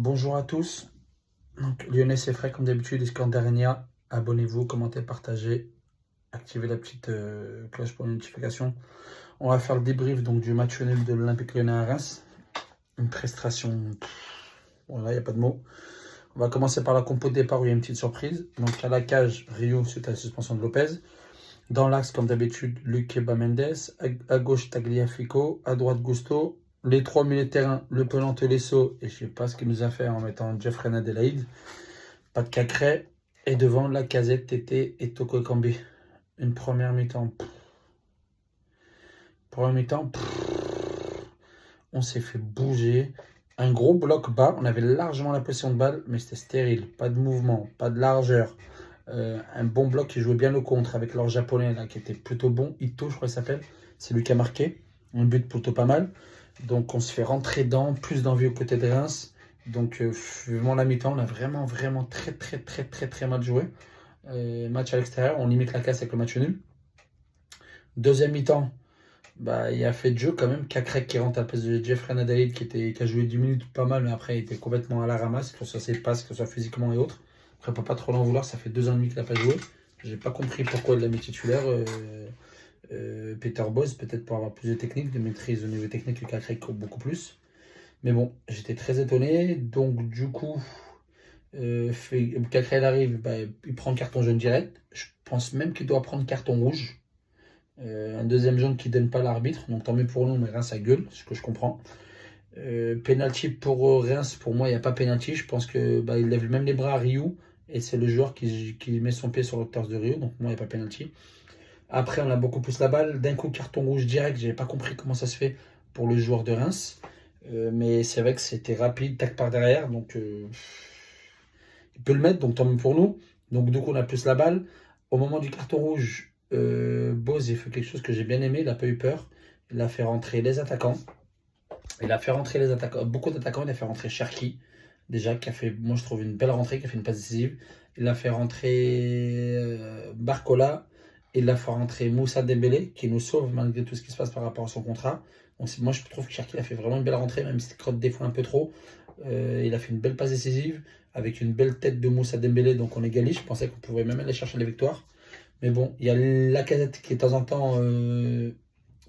Bonjour à tous. Donc, Lionel c'est frais comme d'habitude, Iskandarenia. Abonnez-vous, commentez, partagez, activez la petite cloche pour les notifications. On va faire le débrief donc, du match nul de l'Olympique Lyonnais à Reims. Une prestation, voilà, il n'y a pas de mots. On va commencer par la compo de départ où il y a une petite surprise. Donc à la cage, Rio suite à la suspension de Lopez. Dans l'axe, comme d'habitude, Luque Mendes. À gauche, Tagliafico. À droite, Gusto. Les trois milieux de terrain, Le Pelon Tolisso. Et je ne sais pas ce qu'il nous a fait en mettant Jeffrey Adelaide. Pas de Cacré. Et devant, Lacazette, Tété et Toko Ekambi. Une première mi-temps. Première mi-temps, on s'est fait bouger. Un gros bloc bas. On avait largement la possession de balle, mais c'était stérile. Pas de mouvement, pas de largeur. Un bon bloc qui jouait bien le contre avec leur japonais là, qui était plutôt bon. Ito, je crois qu'il s'appelle. C'est lui qui a marqué. Un but plutôt pas mal. Donc on se fait rentrer dedans. Plus d'envie aux côtés de Reims. Donc vivement la mi-temps, on a vraiment très mal joué. Match à l'extérieur, on limite la casse avec le match nul. Deuxième mi-temps, bah, il a fait de jeu quand même. Kakrek qui rentre à la place de Jeffrey Nadalid qui a joué 10 minutes pas mal, mais après il était complètement à la ramasse, que ce soit ses passes, que ce soit physiquement et autres. Après, on peut pas trop l'en vouloir, ça fait 2 ans et demi qu'il n'a pas joué. J'ai pas compris pourquoi il l'a mis titulaire. Peter Bosz, peut-être pour avoir plus de technique, de maîtrise au niveau technique que Kakrek beaucoup plus. Mais bon, j'étais très étonné. Donc du coup, Kakrek arrive, bah, il prend carton jaune direct. Je pense même qu'il doit prendre carton rouge. Un deuxième jaune qui donne pas l'arbitre, donc tant mieux pour nous, mais Reims a gueule, ce que je comprends. Penalty pour Reims, pour moi, il n'y a pas penalty. Je pense que il lève même les bras à Ryu, et c'est le joueur qui met son pied sur le torse de Ryu, donc pour moi, il n'y a pas penalty. Après, on a beaucoup plus la balle. D'un coup, carton rouge direct, j'avais pas compris comment ça se fait pour le joueur de Reims. Mais c'est vrai que c'était rapide, tac par derrière, donc il peut le mettre, donc tant mieux pour nous. Donc du coup, on a plus la balle. Au moment du carton rouge, Boz il fait quelque chose que j'ai bien aimé, il n'a pas eu peur. Il a fait rentrer les attaquants. Il a fait rentrer les attaquants, beaucoup d'attaquants. Il a fait rentrer Cherki, déjà, qui a fait, moi je trouve, une belle rentrée, qui a fait une passe décisive. Il a fait rentrer Barcola. Il a fait rentrer Moussa Dembélé, qui nous sauve malgré tout ce qui se passe par rapport à son contrat. Donc, moi je trouve que Cherki a fait vraiment une belle rentrée, même s'il crotte des fois un peu trop. Il a fait une belle passe décisive, avec une belle tête de Moussa Dembélé, donc on égalise. Je pensais qu'on pouvait même aller chercher les victoires. Mais bon, il y a Lacazette qui de temps en temps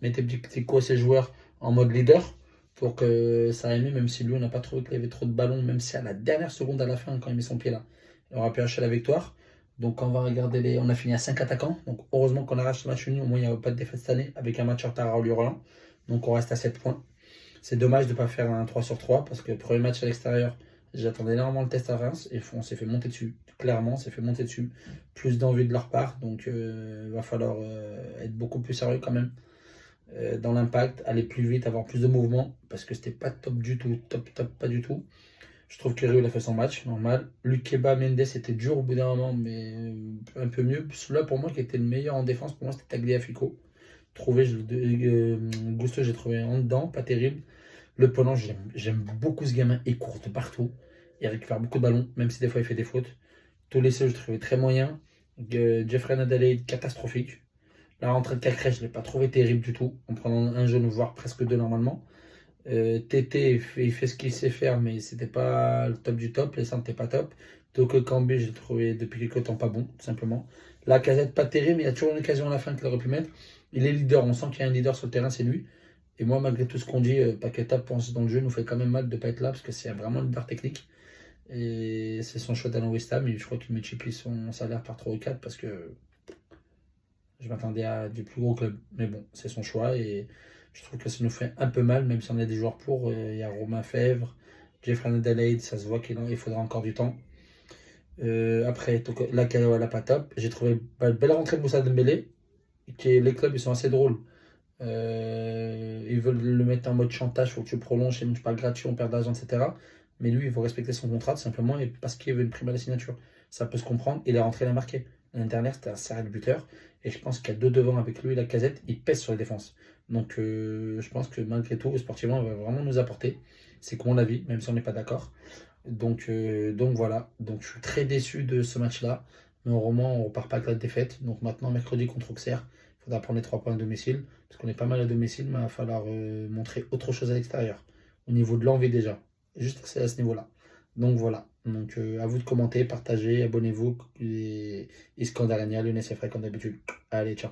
mettait petit coup à ses joueurs en mode leader pour que ça aille mieux, même si lui on n'a pas trouvé qu'il y avait trop de ballons, même si à la dernière seconde à la fin, quand il met son pied là, il aurait pu acheter la victoire. Donc quand on va regarder on a fini à 5 attaquants. Donc heureusement qu'on arrache ce match uni, au moins il n'y a pas de défaite cette année, avec un match en retard à Orly-Roland. Donc on reste à 7 points. C'est dommage de ne pas faire un 3 sur 3 parce que le premier match à l'extérieur, j'attendais énormément le test à Reims et on s'est fait monter dessus. Clairement, on s'est fait monter dessus. Plus d'envie de leur part, donc il va falloir être beaucoup plus sérieux quand même dans l'impact, aller plus vite, avoir plus de mouvement parce que c'était pas top du tout, top, pas du tout. Je trouve que Rio il a fait son match, normal. Lukeba Mendes était dur au bout d'un moment, mais un peu mieux. Celui-là pour moi qui était le meilleur en défense, pour moi c'était Tagliafico. Gusto, j'ai trouvé en dedans, pas terrible. Le Pelon, j'aime beaucoup ce gamin. Il court de partout. Il récupère beaucoup de ballons, même si des fois il fait des fautes. Tolisso, je trouvais très moyen. Jeffrey Nadalé, catastrophique. La rentrée de Cacré, je ne l'ai pas trouvé terrible du tout. En prenant un jaune, voire presque deux normalement. Tété, il fait ce qu'il sait faire, mais c'était pas le top du top. Les centres n'étaient pas top. Toko Kambi, j'ai trouvé depuis quelques temps pas bon, tout simplement. La casette, pas terrible, mais il y a toujours une occasion à la fin qu'il aurait pu mettre. Il est leader, on sent qu'il y a un leader sur le terrain, c'est lui. Et moi, malgré tout ce qu'on dit, Paqueta pense dans le jeu, nous fait quand même mal de ne pas être là, parce que c'est vraiment le leader technique. Et c'est son choix d'aller en West Ham, et je crois qu'il multiplie son salaire par 3 ou 4, parce que je m'attendais à du plus gros club. Mais bon, c'est son choix, et je trouve que ça nous fait un peu mal, même si on a des joueurs pour. Il y a Romain Fèvre, Jeffrey Adelaide, ça se voit qu'il faudra encore du temps. Après, la Cano, elle n'a pas top. J'ai trouvé une belle rentrée de Moussa Dembélé, les clubs, ils sont assez drôles. Ils veulent le mettre en mode chantage, il faut que tu prolonges, sinon tu parles gratuit, on perd d'argent, etc. Mais lui, il faut respecter son contrat tout simplement et parce qu'il veut une prime à la signature. Ça peut se comprendre. Il est rentré, il a marqué. L'année dernière, c'était un serré de buteur. Et je pense qu'il y a deux devants avec lui et la casette. Il pèse sur les défenses. Donc je pense que malgré tout, sportivement, il va vraiment nous apporter. C'est mon avis, même si on n'est pas d'accord. Donc voilà. Donc je suis très déçu de ce match-là. Mais au roman, on repart pas avec la défaite. Donc maintenant, mercredi contre Auxerre, il faudra prendre les 3 points à domicile. Parce qu'on est pas mal à domicile, mais il va falloir montrer autre chose à l'extérieur. Au niveau de l'envie déjà. Juste à ce niveau-là. Donc voilà. Donc à vous de commenter, partager, abonnez-vous et Iskandar Younes et Frey comme d'habitude. Allez, ciao.